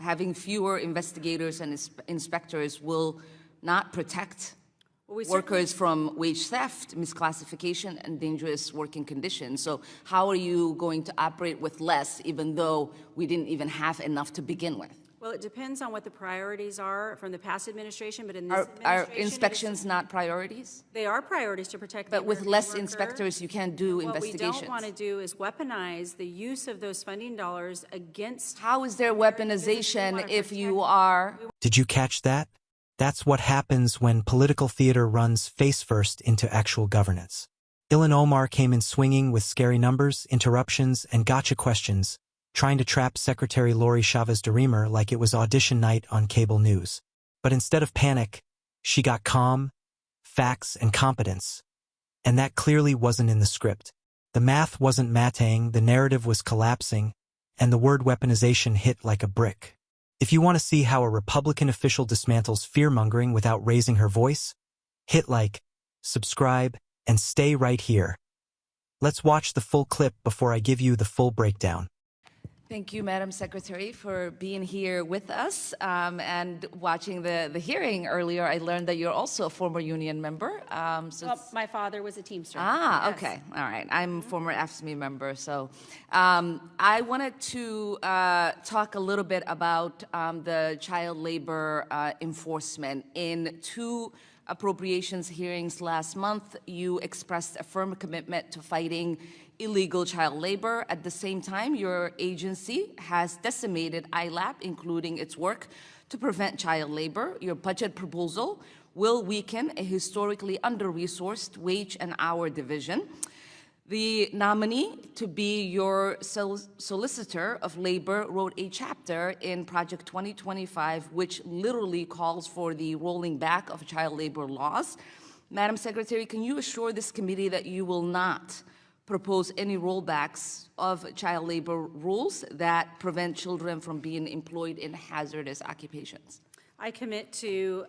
having fewer investigators and inspectors will not protect workers from wage theft, misclassification, and dangerous working conditions. So how are you going to operate with less, even though we didn't even have enough to begin with? Well, it depends on what the priorities are from the past administration, but in this Are inspections not priorities? They are priorities to protect the But with less worker. inspectors, you can't do investigations. What we don't want to do is weaponize the use of those funding dollars against... How is there weaponization if you are... Did you catch that? That's what happens when political theater runs face first into actual governance. Ilhan Omar came in swinging with scary numbers, interruptions, and gotcha questions, trying to trap Secretary Lori Chavez-DeRemer like it was audition night on cable news. But instead of panic, she got calm, facts, and competence. And that clearly wasn't in the script. The math wasn't mathing, the narrative was collapsing, and the word weaponization hit like a brick. If you want to see how a Republican official dismantles fear-mongering without raising her voice, hit like, subscribe, and stay right here. Let's watch the full clip before I give you the full breakdown. Thank you, Madam Secretary, for being here with us and watching the hearing earlier. I learned that you're also a former union member. Well, my father was a Teamster. Ah, Yes. okay. All right. I'm a former AFSCME member. So I wanted to talk a little bit about the child labor enforcement. In two appropriations hearings last month, you expressed a firm commitment to fighting illegal child labor. At the same time, your agency has decimated ILAP, including its work to prevent child labor. Your budget proposal will weaken a historically under-resourced wage and hour division. The nominee to be your solicitor of labor wrote a chapter in Project 2025, which literally calls for the rolling back of child labor laws. Madam Secretary, can you assure this committee that you will not propose any rollbacks of child labor rules that prevent children from being employed in hazardous occupations? I commit to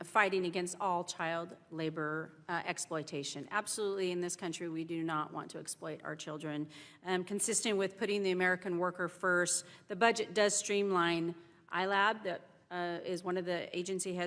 fighting against all child labor exploitation. Absolutely, in this country, we do not want to exploit our children. Consistent with putting the American worker first, the budget does streamline ILAB, that is one of the agency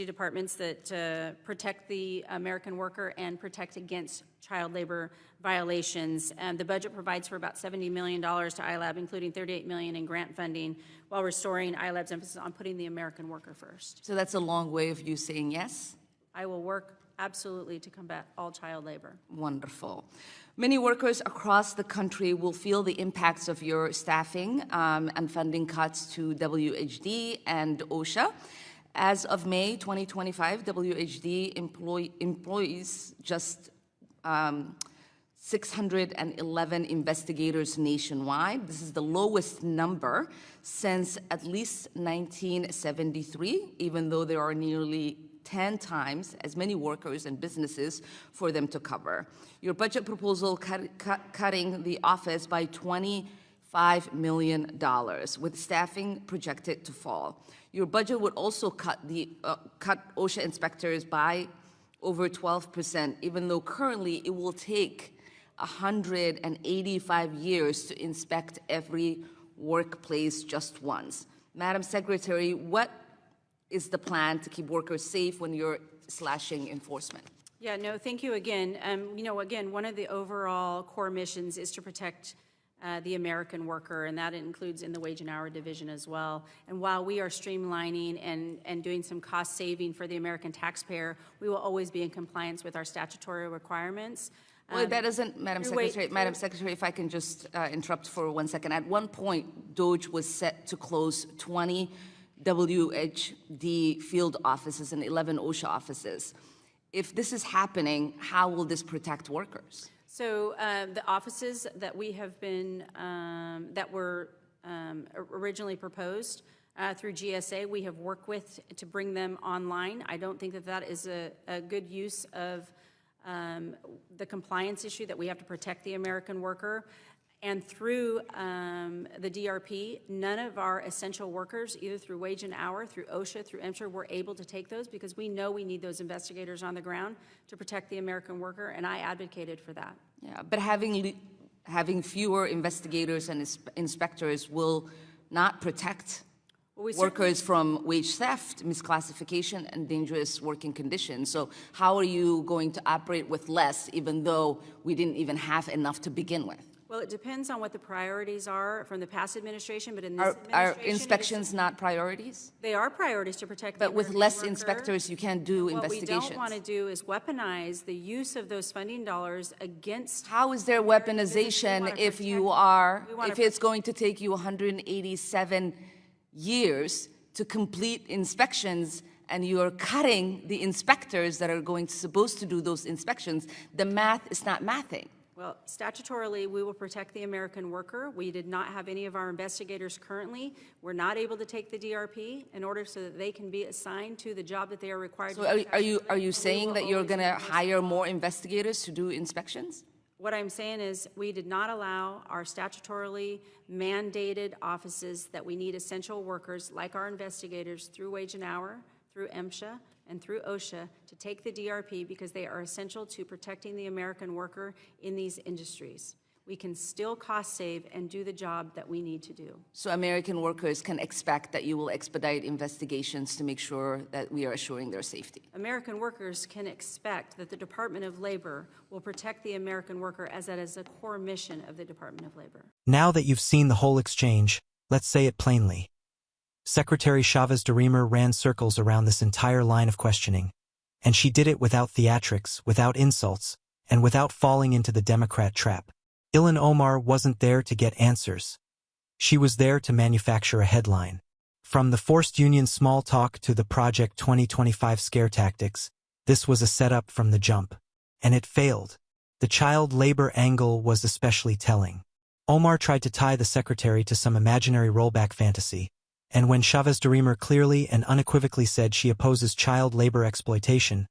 departments that protect the American worker and protect against child labor violations. And the budget provides for about $70 million to ILAB, including $38 million in grant funding, while restoring ILAB's emphasis on putting the American worker first. So that's a long way of you saying yes? I will work absolutely to combat all child labor. Wonderful. Many workers across the country will feel the impacts of your staffing and funding cuts to WHD and OSHA. As of May 2025, WHD employs just 611 investigators nationwide. This is the lowest number since at least 1973, even though there are nearly 10 times as many workers and businesses for them to cover. Your budget proposal cutting the office by $25 million, with staffing projected to fall. Your budget would also cut OSHA inspectors by over 12%, even though currently it will take 185 years to inspect every workplace just once. Madam Secretary, what is the plan to keep workers safe when you're slashing enforcement? Yeah, no, thank you again. Again, one of the overall core missions is to protect the American worker, and that includes in the wage and hour division as well. And while we are streamlining and doing some cost saving for the American taxpayer, we will always be in compliance with our statutory requirements. Well, that doesn't, Madam Secretary, if I can just interrupt for 1 second. At one point, DOGE was set to close 20 WHD field offices and 11 OSHA offices. If this is happening, how will this protect workers? So the offices that we have been, that were originally proposed through GSA, we have worked with to bring them online. I don't think that that is a good use of the compliance issue, that we have to protect the American worker. And through the DRP, none of our essential workers, either through wage and hour, through OSHA, through MSHA, were able to take those because we know we need those investigators on the ground to protect the American worker, and I advocated for that. Yeah, but having fewer investigators and inspectors will not protect workers from wage theft, misclassification, and dangerous working conditions. So how are you going to operate with less, even though we didn't even have enough to begin with? Well, it depends on what the priorities are from the past administration, but in this Are administration... inspections not priorities? They are priorities to protect the But with American less worker. inspectors, you can't do investigations. What we don't want to do is weaponize the use of those funding dollars against... How is there weaponization if it's going to take you 187 years to complete inspections and you're cutting the inspectors that are supposed to do those inspections? The math is not mathing. Well, statutorily, we will protect the American worker. We did not have any of our investigators currently. We're not able to take the DRP in order so that they can be assigned to the job that they are required to do. So are you saying that you're going to hire more investigators to do inspections? What I'm saying is we did not allow our statutorily mandated offices that we need essential workers like our investigators through Wage and Hour, through MSHA, and through OSHA to take the DRP because they are essential to protecting the American worker in these industries. We can still cost save and do the job that we need to do. So American workers can expect that you will expedite investigations to make sure that we are assuring their safety. American workers can expect that the Department of Labor will protect the American worker, as that is a core mission of the Department of Labor. Now that you've seen the whole exchange, let's say it plainly. Secretary Chavez DeRemer ran circles around this entire line of questioning, and she did it without theatrics, without insults, and without falling into the Democrat trap. Ilhan Omar wasn't there to get answers. She was there to manufacture a headline. From the forced union small talk to the Project 2025 scare tactics, this was a setup from the jump. And it failed. The child labor angle was especially telling. Omar tried to tie the secretary to some imaginary rollback fantasy, and when Chavez DeRemer clearly and unequivocally said she opposes child labor exploitation,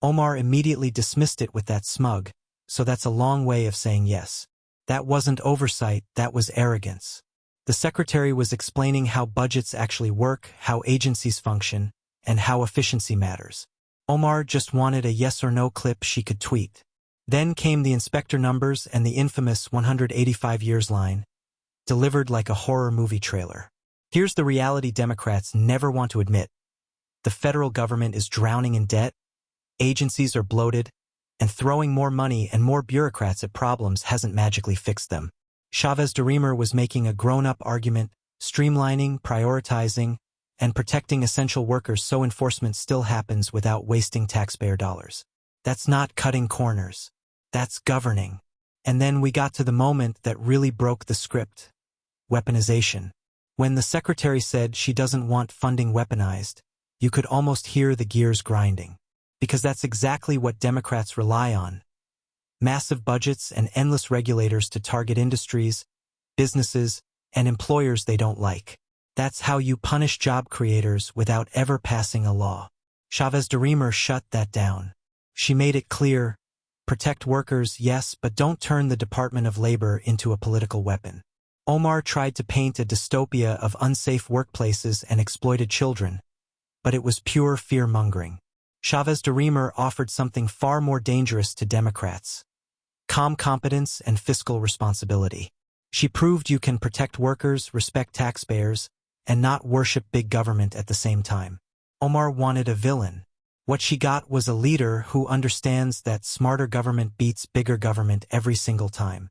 Omar immediately dismissed it with that smug, so that's a long way of saying yes. That wasn't oversight, that was arrogance. The secretary was explaining how budgets actually work, how agencies function, and how efficiency matters. Omar just wanted a yes or no clip she could tweet. Then came the inspector numbers and the infamous 185 years line, delivered like a horror movie trailer. Here's the reality Democrats never want to admit. The federal government is drowning in debt, agencies are bloated, and throwing more money and more bureaucrats at problems hasn't magically fixed them. Chavez DeRemer was making a grown-up argument, streamlining, prioritizing, and protecting essential workers so enforcement still happens without wasting taxpayer dollars. That's not cutting corners. That's governing. And then we got to the moment that really broke the script. Weaponization. When the secretary said she doesn't want funding weaponized, you could almost hear the gears grinding. Because that's exactly what Democrats rely on. Massive budgets and endless regulators to target industries, businesses, and employers they don't like. That's how you punish job creators without ever passing a law. Chavez DeRemer shut that down. She made it clear, protect workers, yes, but don't turn the Department of Labor into a political weapon. Omar tried to paint a dystopia of unsafe workplaces and exploited children, but it was pure fear-mongering. Chavez DeRemer offered something far more dangerous to Democrats: calm competence and fiscal responsibility. She proved you can protect workers, respect taxpayers, and not worship big government at the same time. Omar wanted a villain. What she got was a leader who understands that smarter government beats bigger government every single time.